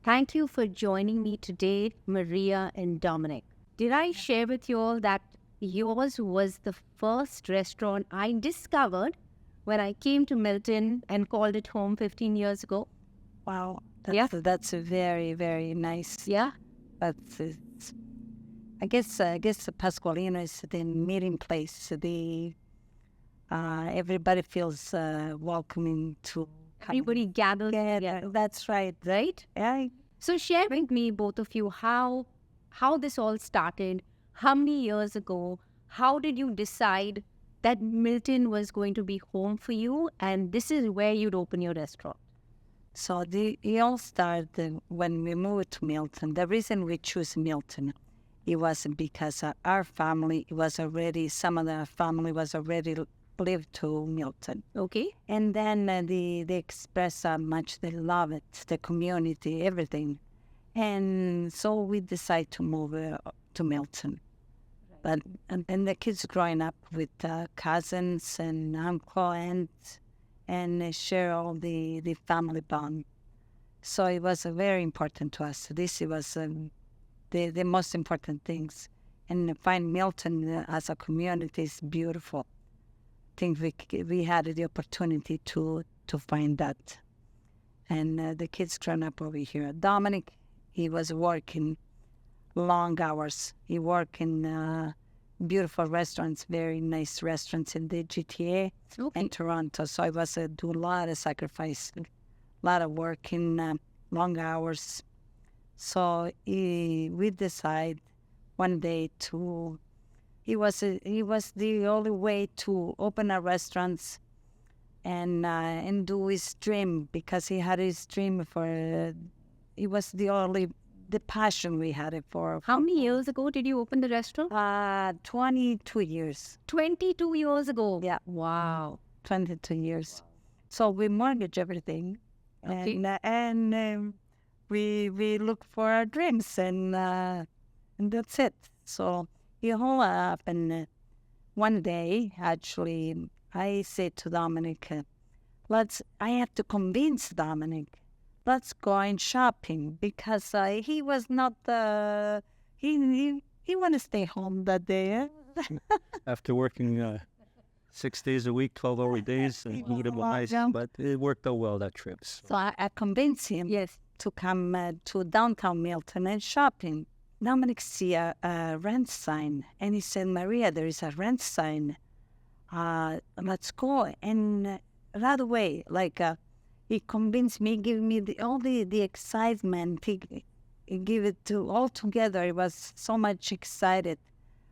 Thank you for joining me today, Maria and Dominic. Did I share with you all that yours was the first restaurant I discovered when I came to Milton and called it home 15 years ago? Wow, Yeah. that's a very, very nice. Yeah. That's I guess the Pasqualino is the meeting place. Everybody feels welcoming to. Everybody gathers together. That's right. Right? Yeah. So share with me, both of you, how this all started, how many years ago, how did you decide that Milton was going to be home for you and this is where you'd open your restaurant? So it all started when we moved to Milton. The reason we chose Milton, it was because our family was already, some of the family was already lived to Milton. Okay. And then they express how much they love it, the community, everything. And so we decided to move to Milton. But and the kids growing up with cousins and uncle aunts, and they share all the family bond. So it was very important to us. This was the most important things. And find Milton as a community is beautiful. I think we had the opportunity to find that. And the kids growing up over here. Dominic, he was working long hours. He worked in beautiful restaurants, very nice restaurants in the GTA and Toronto. So I was do a lot of sacrifice, a lot of work in long hours. So we decided one day to. He was the only way to open a restaurant and do his dream, because he had his dream for. It was the passion we had it for. How many years ago did you open the restaurant? 22 years. 22 years ago. Yeah. Wow. 22 years. So we mortgage everything, Okay. and we look for our dreams, and that's it. So it all happened one day. Actually, I said to Dominic, I have to convince Dominic. Let's go in shopping, because he was not he want to stay home that day. After working 6 days a week, 12-hour days, and eating nice, but it worked out well, that trip. So. So I convinced him to come to downtown Milton and shopping. Dominic see a rent sign, and he said, Maria, there is a rent sign. Let's go. And right away, he convinced me, give me all the excitement. He gave it to all together. He was so much excited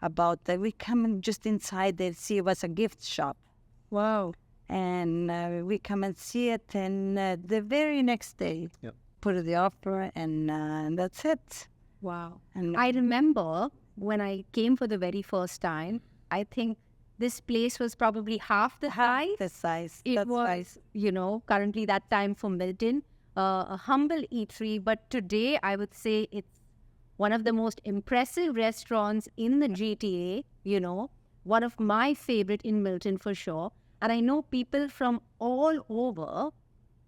about that. We come just inside there, see it was a gift shop. Wow. And we come and see it, and the very next day, put the offer, and that's it. Wow. And I remember when I came for the very first time, I think this place was probably half the size. The size. It That's was, right. Currently that time for Milton, a humble eatery. But today, I would say it's one of the most impressive restaurants in the GTA, one of my favorite in Milton for sure. And I know people from all over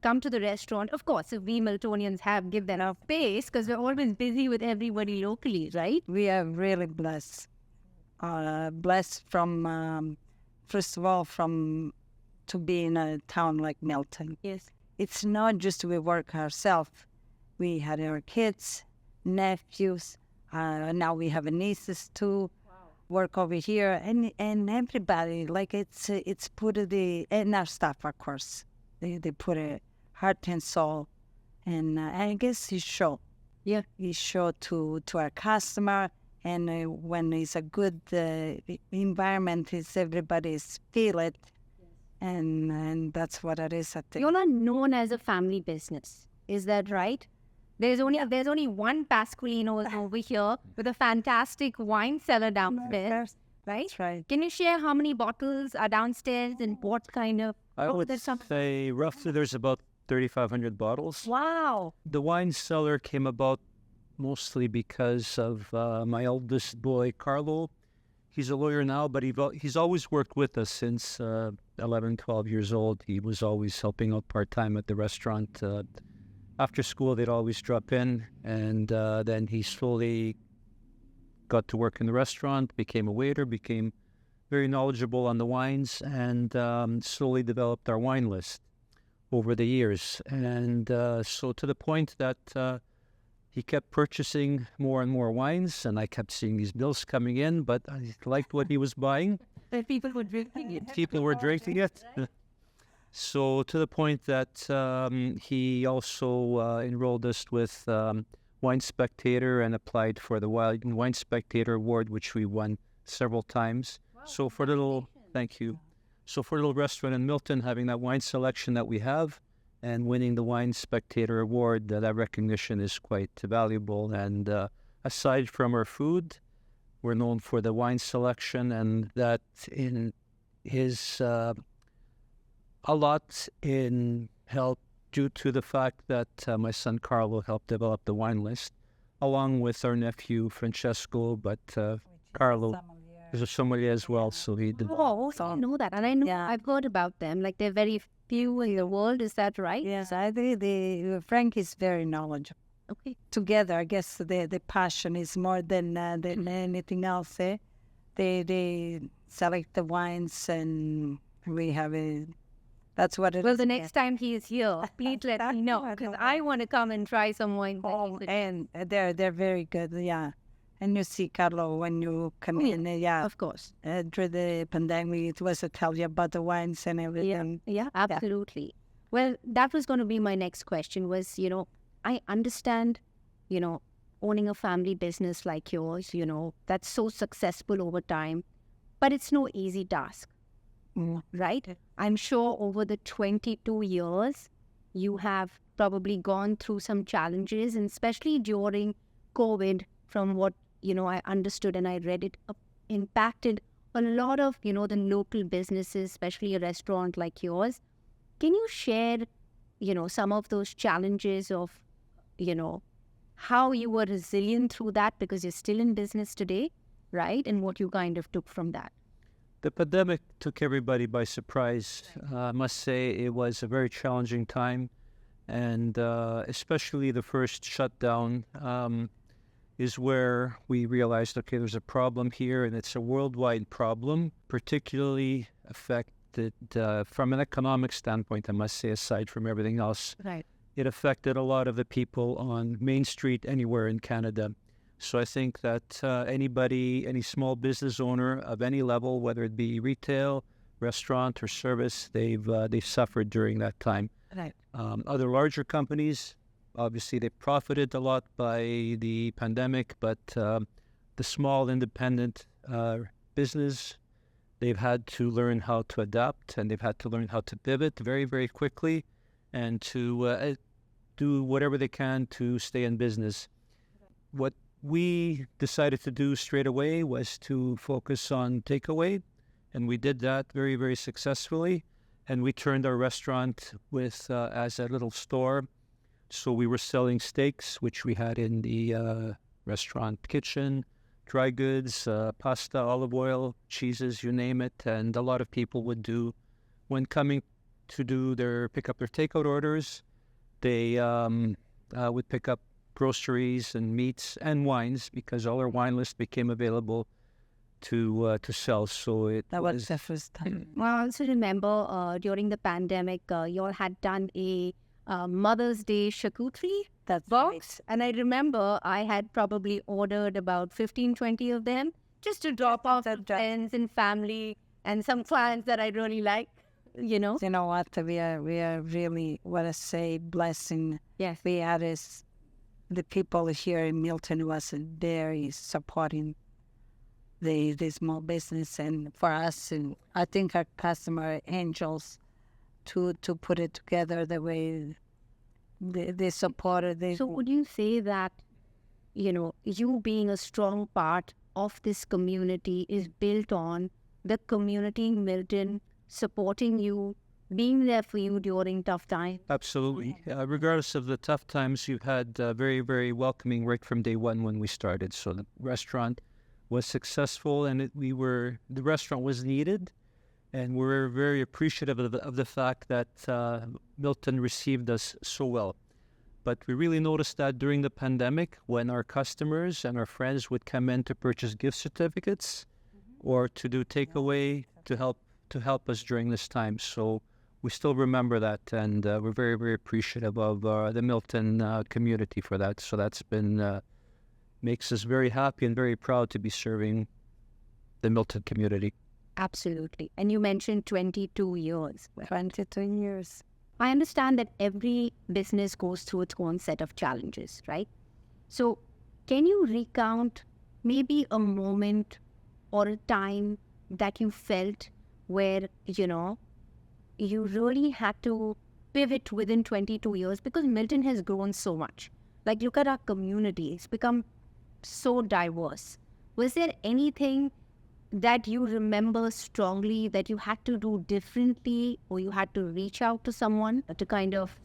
come to the restaurant. Of course, if we Miltonians give them enough space, because we're always busy with everybody locally, right? We are really blessed. Blessed from, first of all, to be in a town like Milton. Yes. It's not just we work ourselves. We had our kids, nephews. Now we have nieces too. Wow. Work over here, and everybody, it's put and our staff, of course. They put a heart and soul, and I guess it show. Yeah. It show to our customer. And when it's a good environment, everybody's feel it, and that's what it is. I think. You're not known as a family business, is that right? There's only one Pasqualinos over here with a fantastic wine cellar downstairs, right? That's right. Can you share how many bottles are downstairs and what kind of? I would say roughly there's about 3,500 bottles. Wow. The wine cellar came about mostly because of my eldest boy, Carlo. He's a lawyer now, but he's always worked with us since 11, 12 years old. He was always helping out part-time at the restaurant. after school, they'd always drop in, and then he slowly got to work in the restaurant, became a waiter, became very knowledgeable on the wines, and slowly developed our wine list over the years. And so to the point that he kept purchasing more and more wines, and I kept seeing these bills coming in, but I liked what he was buying. And people were drinking it. People were drinking it. So to the point that he also enrolled us with Wine Spectator and applied for the Wine Spectator Award, which we won several times. So for little, thank you. So for a little restaurant in Milton, having that wine selection that we have and winning the Wine Spectator Award, that recognition is quite valuable. And aside from our food, we're known for the wine selection, and that in his a lot in help due to the fact that my son Carlo helped develop the wine list, along with our nephew Francesco, but Carlo is a sommelier as well, so he did. Oh, so I know that. And I know I've heard about them. Like, they're very few in the world. Is that right? Yes, I think Frank is very knowledgeable. Okay. Together, I guess the passion is more than anything else. They select the wines, and we have a. That's what it is. Well, the next time he is here, please let me know, because I want to come and try some wine. Oh, and they're very good, yeah. And you see, Carlo, when you come in, Of course. During the pandemic, it was to tell you about the wines and everything. Yeah, absolutely. Well, that was going to be my next question was, I understand, owning a family business like yours, that's so successful over time, but it's no easy task. Right? I'm sure over the 22 years, you have probably gone through some challenges, and especially during COVID, from what, I understood and I read it, impacted a lot of, the local businesses, especially a restaurant like yours. Can you share, some of those challenges of, how you were resilient through that, because you're still in business today, right? And what you kind of took from that? The pandemic took everybody by surprise. I must say it was a very challenging time, and especially the first shutdown is where we realized, okay, there's a problem here, and it's a worldwide problem, particularly affected from an economic standpoint, I must say, aside from everything else. Right. It affected a lot of the people on Main Street anywhere in Canada. So I think that any small business owner of any level, whether it be retail, restaurant, or service, they've suffered during that time. Right. Other larger companies, obviously, they profited a lot by the pandemic, but the small independent business, they've had to learn how to adapt, and they've had to learn how to pivot very, very quickly, and to do whatever they can to stay in business. What we decided to do straight away was to focus on takeaway, and we did that very, very successfully. And we turned our restaurant as a little store. So we were selling steaks, which we had in the restaurant kitchen, dry goods, pasta, olive oil, cheeses, you name it. And a lot of people would do, when coming to pick up their takeout orders, they would pick up groceries and meats and wines, because all our wine list became available to sell. So that was the first time. Well, I also remember during the pandemic, you all had done a Mother's Day charcuterie box. Right. And I remember I had probably ordered about 15, 20 of them just to drop off to friends and family and some clients that I really like, You know what? We are really, blessing. Yes. We had the people here in Milton was very supporting the small business, and for us, and I think our customer angels to put it together the way they supported. So would you say that, you being a strong part of this community is built on the community in Milton supporting you, being there for you during tough times? Absolutely. Regardless of the tough times, you've had very, very welcoming right from day one when we started. So the restaurant was successful, and the restaurant was needed, and we're very appreciative of the fact that Milton received us so well. But we really noticed that during the pandemic, when our customers and our friends would come in to purchase gift certificates or to do takeaway to help us during this time. So we still remember that, and we're very, very appreciative of the Milton community for that. So that's been makes us very happy and very proud to be serving the Milton community. Absolutely. And you mentioned 22 years. 22 years. I understand that every business goes through its own set of challenges, right? So can you recount maybe a moment or a time that you felt where, you really had to pivot within 22 years because Milton has grown so much? Like, look at our community. It's become so diverse. Was there anything that you remember strongly that you had to do differently, or you had to reach out to someone to kind of,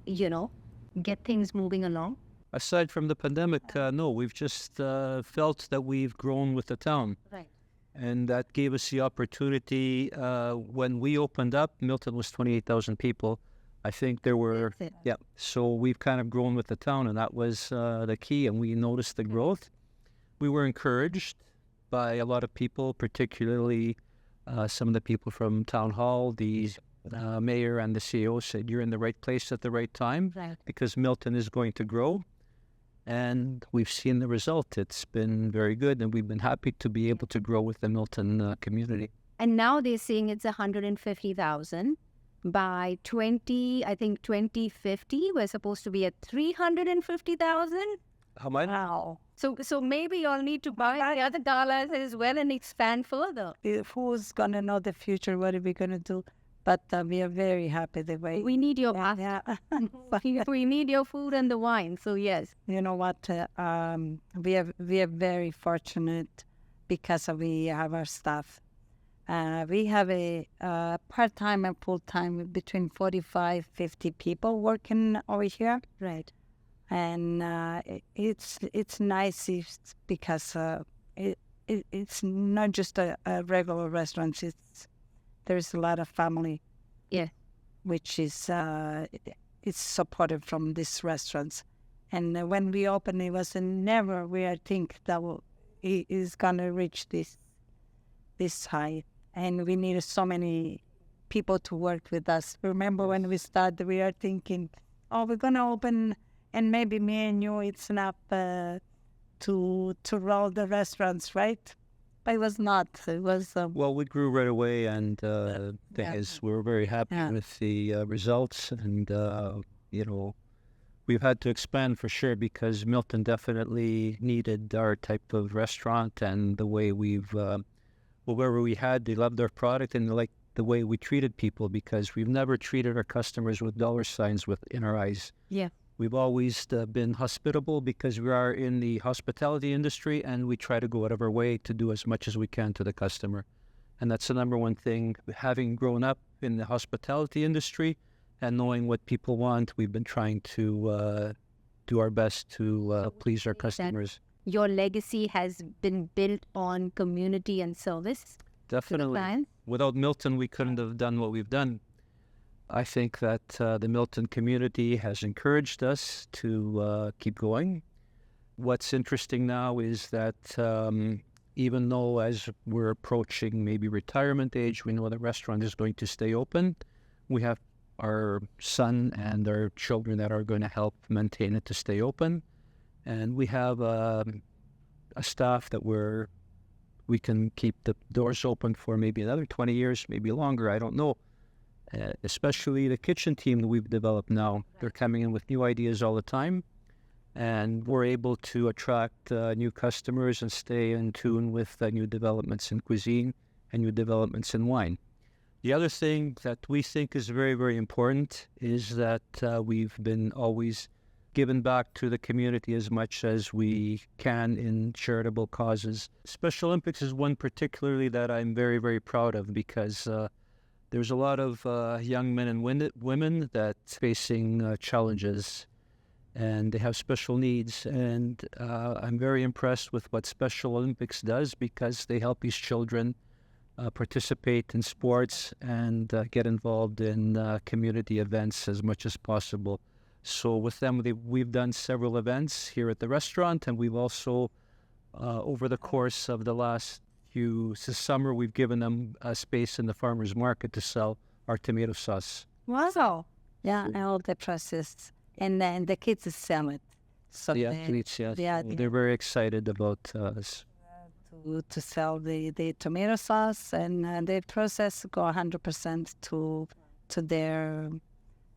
get things moving along? Aside from the pandemic, no, we've just felt that we've grown with the town. Right. And that gave us the opportunity. When we opened up, Milton was 28,000 people. I think there were, yeah. So we've kind of grown with the town, and that was the key. And we noticed the growth. We were encouraged by a lot of people, particularly some of the people from Town Hall. The mayor and the CEO said, you're in the right place at the right time, Right. because Milton is going to grow. And we've seen the result. It's been very good, and we've been happy to be able to grow with the Milton community. And now they're saying it's 150,000. By 2050, we're supposed to be at 350,000. How much? Wow. So maybe you'll need to buy the other galas as well and expand further. Who's going to know the future? What are we going to do? But we are very happy the way. We need your Yeah. we need your food and the wine. So yes. You know what? We are very fortunate because we have our staff. We have a part-time and full-time between 45, 50 people working over here. Right. And it's nice because it's not just a regular restaurant. There's a lot of family. Yeah. Which is it's supported from these restaurants. And when we opened, it was never we think that it is gonna reach this high. And we needed so many people to work with us. Remember when we started, we are thinking, oh, we're gonna open, and maybe me and you, it's enough to roll the restaurants, right? But it was not. It was... Well, we grew right away, and we were very happy with the results. And, we've had to expand for sure because Milton definitely needed our type of restaurant, and the way wherever we had, they loved our product, and they liked the way we treated people, because we've never treated our customers with dollar signs in our eyes. Yeah. We've always been hospitable because we are in the hospitality industry, and we try to go out of our way to do as much as we can to the customer. And that's the number one thing. Having grown up in the hospitality industry and knowing what people want, we've been trying to do our best to please our customers. Your legacy has been built on community and service. Definitely. Without Milton, we couldn't have done what we've done. I think that the Milton community has encouraged us to keep going. What's interesting now is that even though as we're approaching maybe retirement age, we know the restaurant is going to stay open, we have our son and our children that are going to help maintain it to stay open. And we have a staff that we can keep the doors open for maybe another 20 years, maybe longer, I don't know. Especially the kitchen team that we've developed now. They're coming in with new ideas all the time, and we're able to attract new customers and stay in tune with new developments in cuisine and new developments in wine. The other thing that we think is very, very important is that we've been always given back to the community as much as we can in charitable causes. Special Olympics is one particularly that I'm very, very proud of, because there's a lot of young men and women that facing challenges, and they have special needs. And I'm very impressed with what Special Olympics does, because they help these children participate in sports and get involved in community events as much as possible. So with them, we've done several events here at the restaurant, and we've also, over the course of the last this summer, we've given them a space in the farmer's market to sell our tomato sauce. Wow. Yeah, and all the process. And then the kids sell it. So The athletes, yes. They're very excited about this. to sell the tomato sauce, and the process go 100% to their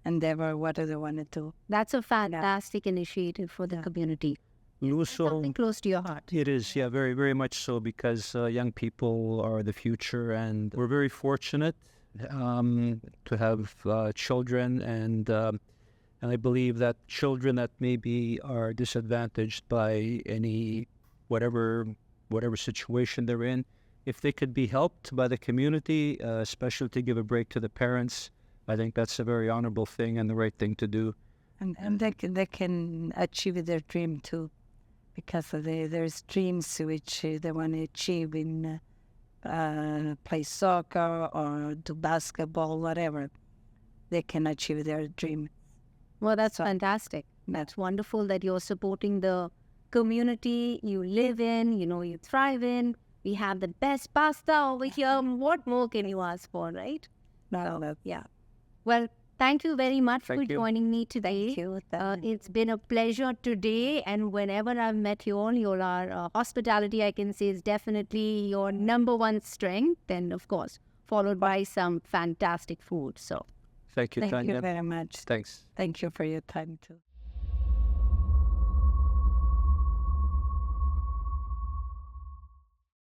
endeavor, what do they want to do. That's a fantastic initiative for the community. Something close to your heart. It is, yeah, very, very much so, because young people are the future, and we're very fortunate to have children, and I believe that children that maybe are disadvantaged by any whatever situation they're in, if they could be helped by the community, especially to give a break to the parents, I think that's a very honorable thing and the right thing to do. And they can achieve their dream too, because there's dreams which they want to achieve in play soccer or do basketball, whatever. They can achieve their dream. Well, that's fantastic. That's wonderful that you're supporting the community you live in, you thrive in. We have the best pasta over here. What more can you ask for, right? Yeah. Well, thank you very much for joining me today. Thank you. It's been a pleasure today, and whenever I've met you all, your hospitality, I can say, is definitely your number one strength, and of course, followed by some fantastic food. So, thank you, Tanya. Thank you very much. Thanks. Thank you for your time too.